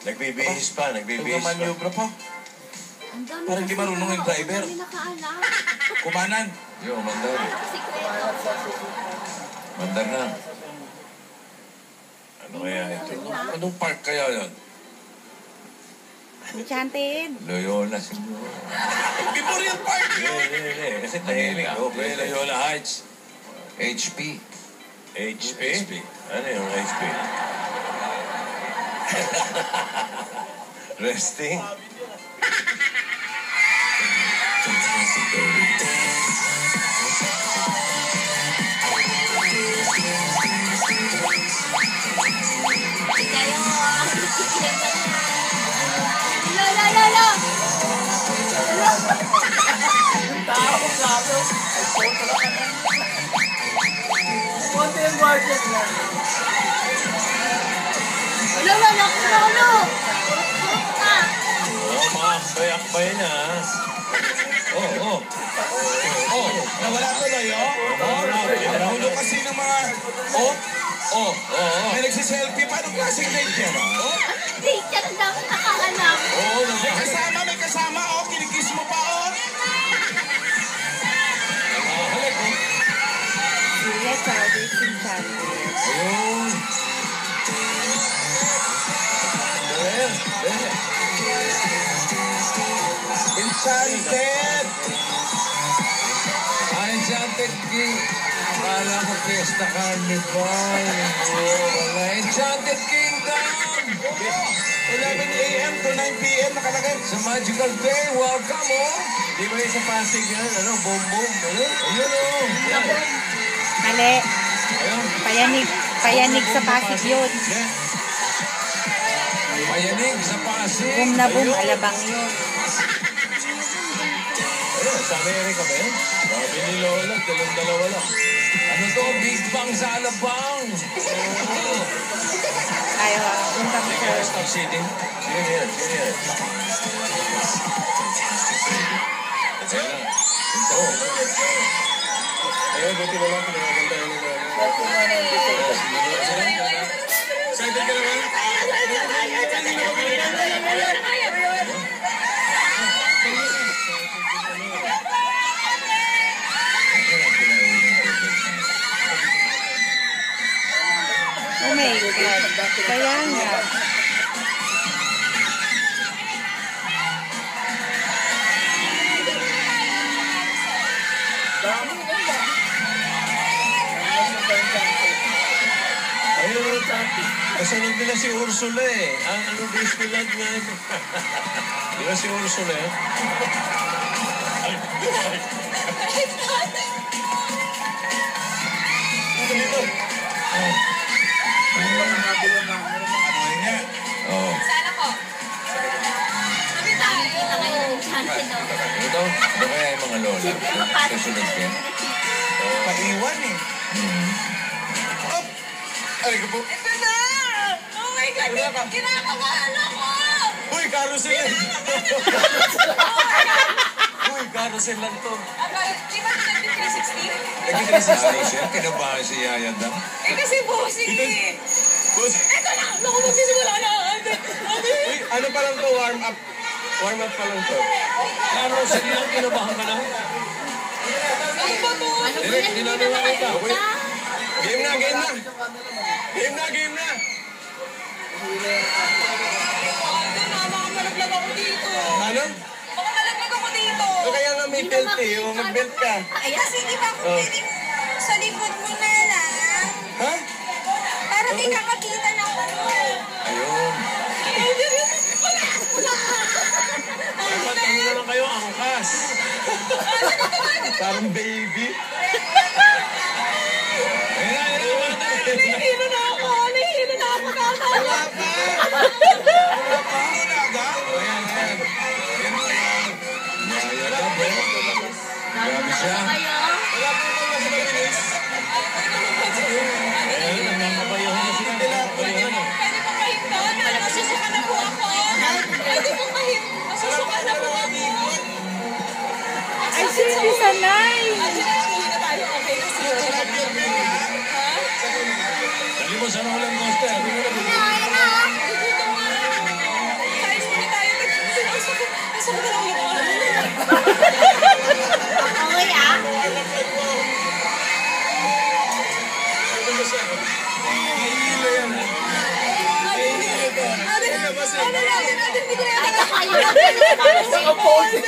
Nagbibihis pa, nagbibihis pa. Nagmamanyobra pa. Parang di marunong yung driver. Kumanan. Yo, mandar. Mandar na. Ano kaya ito? Anong park kaya yun? Enchanted. Loyola siguro. Memorial Park yun! Hindi. Kasi tahimik ako. Loyola Heights. HP. HP? Ano yung HP? Resting? Akbay na. Nawala tuloy, Nahulog kasi ng mga... May nagsiselfie. Paano klaseng date yan? Date yan ang dapat nakahanap. May kasama, kinikis mo pa, Julia Chowdhury, Enchanted. Ayun. Enchanted! Enchanted King. Akala ko Fiesta Carnival. Wala. Enchanted Kingdom! 11 a.m. to 9 p.m. nakalagay. Sa Magical Day, welcome, Di ba yung sa Pasig yan? Boom boom. Ayun, Mali. Payanig sa Pasig yun. Payanig sa Pasig. Boom na boom, alabang yun. Ayun, sa Amerika ba yun? Sabi ni Lola, dalawa lang. Ano to? Big Bang sa alabang. Ayaw, doon kami sa... Stop sitting. Sino yan? Ito. Ayun, buti na lang. Pinagaganda yun. Excited ka naman? Oh my God. Kaya nga. Ayun, kasunod nila si Ursula Ang Disneyland nga ito. Di ba si Ursula Sana ko. Sabi tayo na ngayon Enchanted. Ito, ba kaya yung mga lola? Kasunod ka? Paiwan Ay, ko po. Ito na! Oh my God! Kinakabahan ako! Uy, carousel Uy, carousel lang to. Di ba ito nag-360? Nag-360 kinabahan si Yaya daw. Kasi bossing Ito na! Naku, magsisimula na! Uy, ano pa lang to? Warm up. Warm up pa lang to. Carousel lang, kinabahan ka na. Ano ba to? Direk, dinanawa kita. Game na! Game na! Baka malaglag ako dito. Ano? Baka malaglag ako dito. Kaya nga may belt mag-belt ka. Kasi di ba kung piling sa likod mo na lang? Ha? Para di ka makita ng ano. Ayun. Dapat ano na lang kayo, angkas. Parang baby. Nahihilo na ako. Wala pa! Ano na agad? Ayan. Yaya daw, grabe siya. Wala pa ito mas mabilis. Ayun, nagmamabayahan na sila. Uy, ah. Nahihilo yan, ha? Nahihilo to. Ay, kakayo lang. Naka-pose.